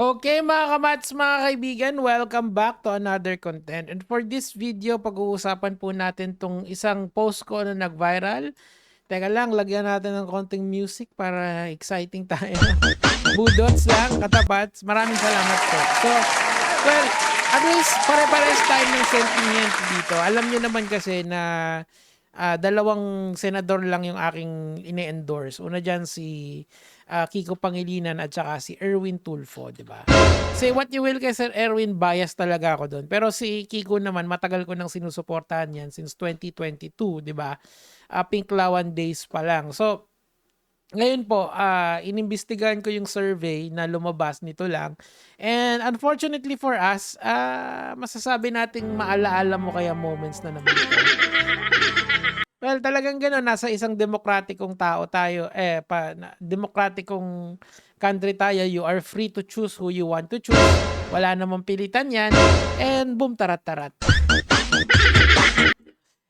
Okay mga kamats, mga kaibigan, welcome back to another content. And for this video, pag-uusapan po natin tong isang post ko na nag-viral. Teka lang, lagyan natin ng konting music para exciting tayo. Budots lang, katapats. Maraming salamat po. So, well, at least pare-pares tayo ng sentiment dito. Alam niyo naman kasi na dalawang senador lang yung aking ine-endorse. Una dyan si Kiko Pangilinan at saka si Erwin Tulfo, di ba? Say what you will kay Sir Erwin, bias talaga ako doon. Pero si Kiko naman, matagal ko nang sinusuportahan yan since 2022, di ba? Pinklawan days pa lang. So, ngayon po, inimbestigahan ko yung survey na lumabas nito lang. And unfortunately for us, masasabi nating maalaala mo kaya moments na naman ito. Well, talagang gano'n, nasa isang demokratikong tao tayo, demokratikong country tayo, you are free to choose who you want to choose. Wala namang pilitan yan. And boom, tarat-tarat.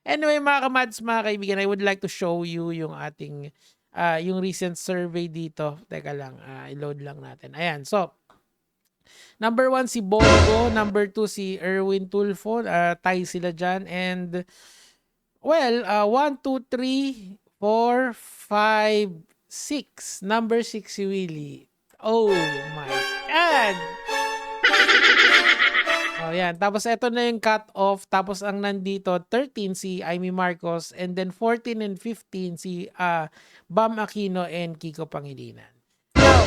Anyway, mga kamads, mga kaibigan, I would like to show you yung ating, yung recent survey dito. Teka lang, i-load lang natin. Ayan, so, number 1 si Bongo, number 2 si Erwin Tulfo, tie sila dyan, and well, 1, 2, 3, 4, 5, 6. Number 6 si Willie. Oh my God! Oh, yan. Tapos ito na yung cut-off. Tapos ang nandito, 13 si Amy Marcos. And then 14 and 15 si Bam Aquino and Kiko Pangilinan. Now,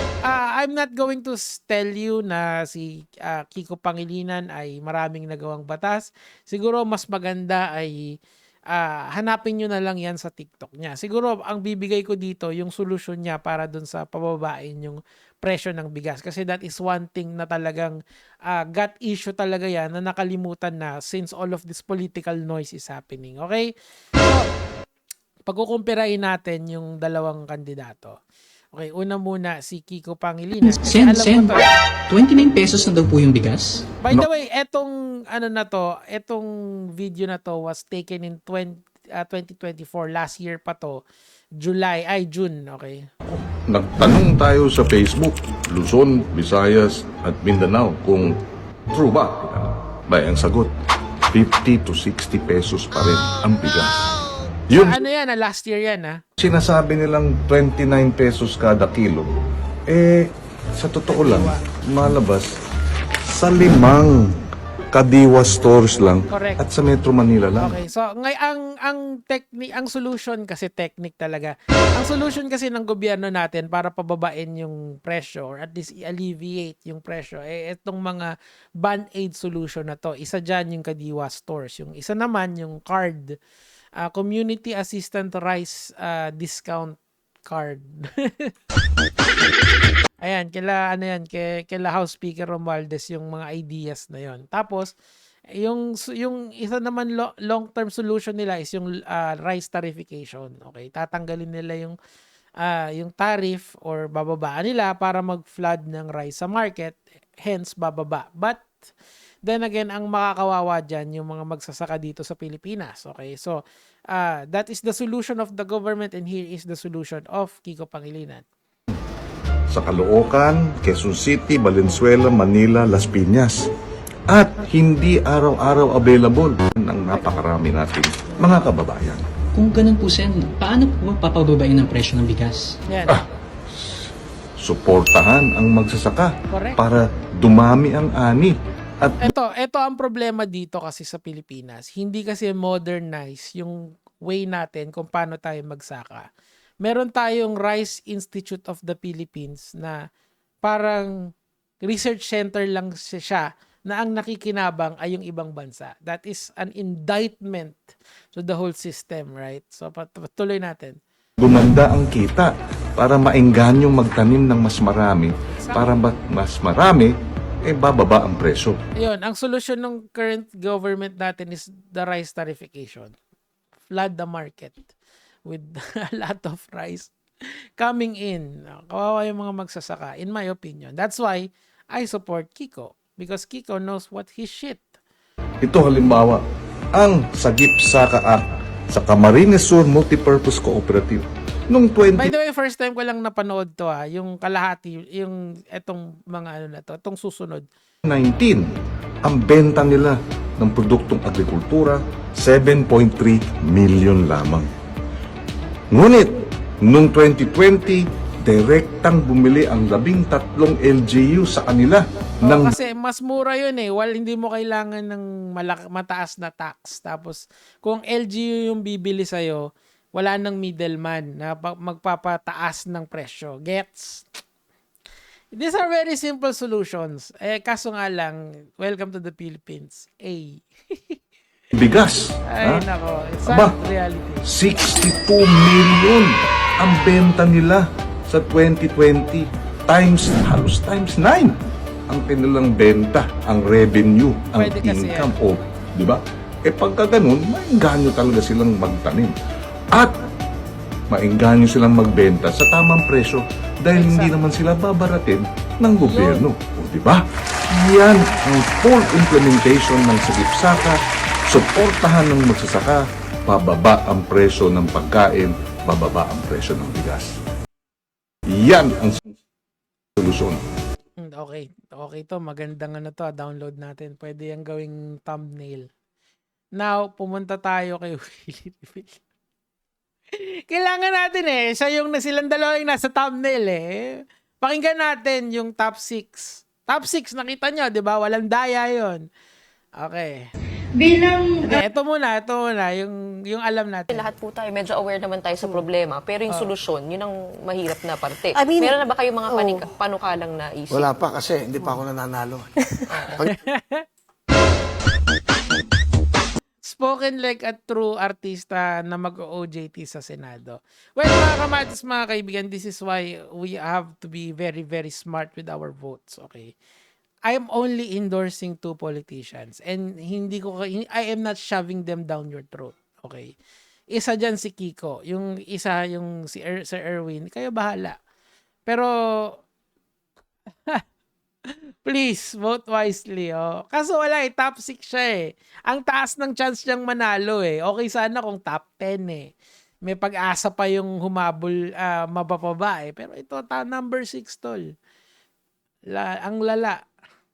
I'm not going to tell you na si Kiko Pangilinan ay maraming nagawang batas. Siguro mas maganda ay hanapin nyo na lang yan sa TikTok niya. Siguro ang bibigay ko dito yung solusyon niya para dun sa pababain yung presyo ng bigas. Kasi that is one thing na talagang gut issue talaga yan na nakalimutan na since all of this political noise is happening. Okay? So, pagkukumpirain natin yung dalawang kandidato. Okay, una muna si Kiko Pangilinan. Sen, 29 pesos na daw po yung bigas. By the way, etong video na to was taken in 2024, last year pa to, June, okay? Nagtanong tayo sa Facebook, Luzon, Visayas at Mindanao kung true ba? Ang sagot, 50 to 60 pesos pa rin ang bigas. Yung Ano yan, last year yan, sinasabi nilang 29 pesos kada kilo, sa totoo lang, malabas sa 5 Kadiwa stores lang. Correct. At sa Metro Manila lang. Okay, so ang solution kasi technique talaga. Ang solution kasi ng gobyerno natin para pababain yung presyo or at least i-alleviate yung presyo, itong mga band-aid solution na to. Isa dyan yung Kadiwa stores. Yung isa naman yung card, community assistant rice discount card. Ayan, kila House Speaker Romualdez yung mga ideas na yon. Tapos, yung isa naman long-term solution nila is yung rice tarification. Okay, tatanggalin nila yung tariff or bababaan nila para mag-flood ng rice sa market, hence bababa. But then again, ang makakawawa dyan yung mga magsasaka dito sa Pilipinas. Okay, so that is the solution of the government and here is the solution of Kiko Pangilinan. Sa Caloocan, Quezon City, Valenzuela, Manila, Las Piñas. At hindi araw-araw available ng napakarami natin mga kababayan. Kung ganun po, Sen, paano po papababain ang presyo ng bigas? Yan. Suportahan ang magsasaka. Correct. Para dumami ang ani. At Ito ang problema dito kasi sa Pilipinas. Hindi kasi modernize yung way natin kung paano tayo magsaka. Meron tayong Rice Institute of the Philippines na parang research center lang siya na ang nakikinabang ay yung ibang bansa. That is an indictment to the whole system, right? So patuloy natin. gumanda ang kita para maengganyo magtanim ng mas marami. Para mas marami, bababa ang presyo. Ayun, ang solusyon ng current government natin is the rice tarification. Flood the market with a lot of rice coming in. Kawawa yung mga magsasaka, in my opinion. That's why I support Kiko. Because Kiko knows what his shit. Ito halimbawa, ang Sagip Saka Act sa Camarines Sur Multipurpose Cooperative. Nung By the way, first time ko lang napanood to yung kalahati, yung etong mga ano na to, itong susunod. 2019, ang benta nila ng produktong agrikultura, 7.3 million lamang. Ngunit, nung 2020, direktang bumili ang 13 LGU sa kanila ng Kasi mas mura yun hindi mo kailangan ng mataas na tax. Tapos, kung LGU yung bibili sa'yo, wala nang middleman na magpapataas ng presyo. Gets? These are very simple solutions. Kaso nga lang, welcome to the Philippines. bigas. Ay, ha? nako. It's Aba, sad reality. 62 million ang benta nila sa 2020 halos times 9 ang kanilang benta, ang revenue, ang Pwede kasi income. O, di ba? Pagka ganun, maingganyo talaga silang magtanim. At maingganyo silang magbenta sa tamang presyo dahil hindi naman sila babaratin ng gobyerno. O, di ba? Yan ang full implementation ng sagip-saka, suportahan ng magsasaka, bababa ang presyo ng pagkain, bababa ang presyo ng bigas. Yan ang solusyon. Okay to. Magandang download natin. Pwede yung gawing thumbnail. Now, pumunta tayo kay Willie Revilla. Kailangan natin siya yung silang dalawa yung nasa thumbnail Pakinggan natin yung top 6. Top 6, nakita nyo, di ba? Walang daya yon. Okay. Bilang Ito muna, yung alam natin. Lahat po tayo, medyo aware naman tayo sa problema. Pero yung solusyon, yun ang mahirap na parte. I mean, Meron na ba kayong mga panukalang naisip? Wala pa kasi hindi pa ako nananalo. Spoken like a true artista na mag-OJT sa Senado. Well, mga kamatis, mga kaibigan, this is why we have to be very, very smart with our votes, okay? I am only endorsing 2 politicians and I am not shoving them down your throat, okay? Isa dyan si Kiko, yung isa yung si Sir Erwin, kayo bahala. Pero please, vote wisely, Kaso wala top 6 siya Ang taas ng chance niyang manalo Okay sana kung top 10 May pag-asa pa yung humabol, mabababa Pero ito, number 6, tol. Ang lala.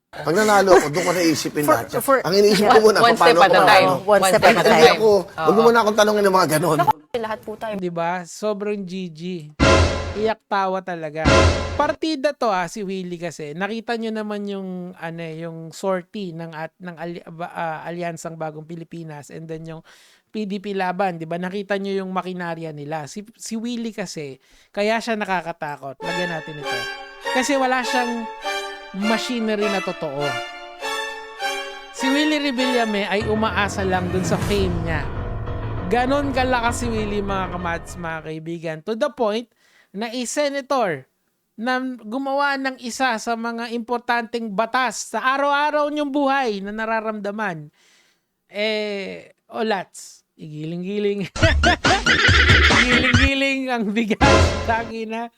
Pag nanalo ako, doon ko naisipin lahat. for- Ang iniisip ko muna, One step paano at a ako time. manalo. One step at a Hindi time. ako, huwag mo muna akong tanongin ng mga ganon. Lahat po tayo. Di ba? Sobrang GG. Iyak tawa talaga. Partida to si Willie kasi. Nakita nyo naman yung yung sortie ng Alyansang Bagong Pilipinas and then yung PDP laban, 'di ba? Nakita nyo yung makinarya nila. Si Willie kasi kaya siya nakakatakot. Lagyan natin ito. Kasi wala siyang machinery na totoo. Si Willie Revillame ay umaasa lang dun sa fame niya. Ganon kalakas si Willie, mga kamads, mga kaibigan. To the point na senator na gumawa ng isa sa mga importanteng batas sa araw-araw niyong buhay na nararamdaman. Olats. Igiling-giling. Igiling-giling ang bigas. Tangina.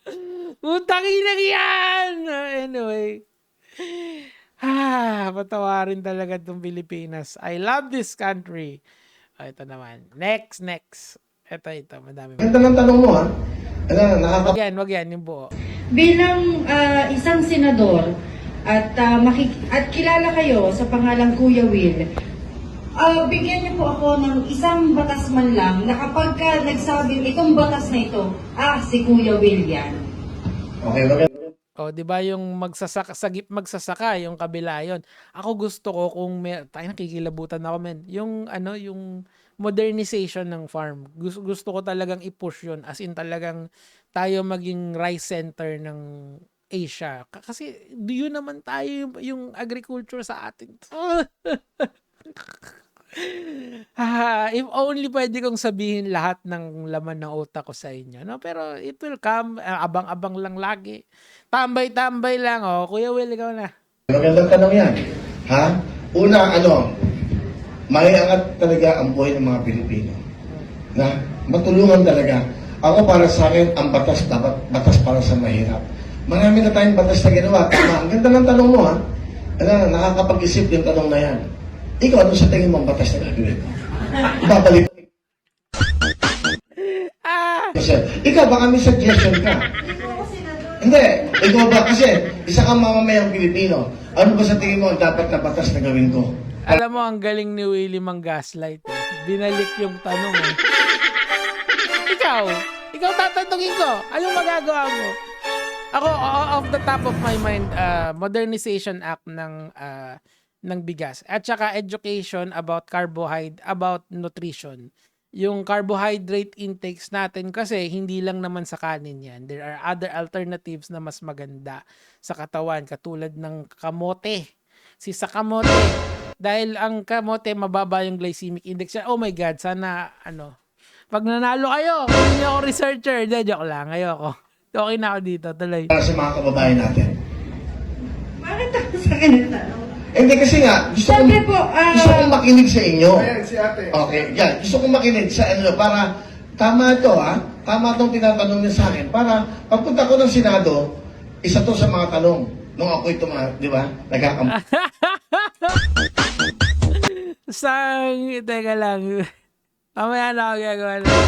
Utangina yan! Anyway. Patawarin talaga itong Pilipinas. I love this country. Ito naman. Next. Ito. Madami. Ganda ng tanong mo, ha? Wag yan, yung buo. bilang isang senador at kilala kayo sa pangalang Kuya Will, bigyan niyo po ako ng isang batas man lang na kapag nagsabing itong batas na ito, si Kuya Will yan. Okay. 'di ba yung magsasaka yung kabila yon. Ako gusto ko kung nakikilabutan ako yung yung modernization ng farm. Gusto ko talagang i-push yon, as in talagang tayo maging rice center ng Asia. Kasi yun naman tayo yung agriculture sa atin. If only pwede kong sabihin lahat ng laman ng utak ko sa inyo, no? Pero it will come, abang-abang lang lagi. Tambay-tambay lang, Kuya Will, ikaw na. Magandang tanong yan. Ha? Una, maiangat talaga ang buhay ng mga Pilipino. Na matulungan talaga. Ako para sa akin, ang batas dapat batas para sa mahirap. Marami na tayong batas na ginawa. Tama. Ang ganda ng tanong mo, ha? Nakakapag-isip yung tanong na yan. Ikaw, ano sa tingin mong batas na gagawin? Babalik. Kasi, ikaw baka may suggestion ka. Hindi, ikaw ba? Kasi, isa kang mamamayang Pilipino. Ano ba sa tingin mo ang dapat na batas na gawin ko? Alam mo, ang galing ni Willie mang gaslight. Eh. Binalik yung tanong. Eh. Ikaw tatanungin ko. Anong magagawa mo? Ako, off the top of my mind, Modernization Act ng bigas. At saka education about about nutrition. Yung carbohydrate intakes natin kasi hindi lang naman sa kanin yan. There are other alternatives na mas maganda sa katawan katulad ng kamote. Sa kamote, dahil ang kamote mababa yung glycemic index niya. Oh my God, sana pag nanalo kayo, hindi niyo ako researcher. Hindi, joke lang. Ayoko. Okay na ako dito. Tuloy. Para sa mga kababayan natin. Bakit ako sa kanila? Hindi kasi nga, gusto Siyempre po, kong makinig sa inyo. Ayan, si ate. Okay, yan. Gusto kong makinig sa para tama to tama tong tinatanong niya sa akin. Para pagpunta ko ng Senado, isa to sa mga tanong. Nung ako'y di ba? Teka lang. Mamaya na ako gagawa ng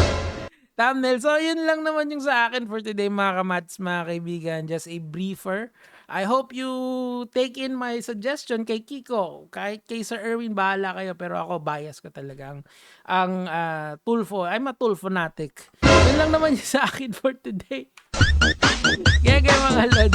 thumbnail. So, yun lang naman yung sa akin for today, mga kamats, mga kaibigan. Just a briefer. I hope you take in my suggestion kay Kiko. Kahit kay Sir Erwin, bahala kayo. Pero ako, bias ko talaga. I'm a tool fanatic. Yun lang naman yung sa akin for today. Kaya mga lod.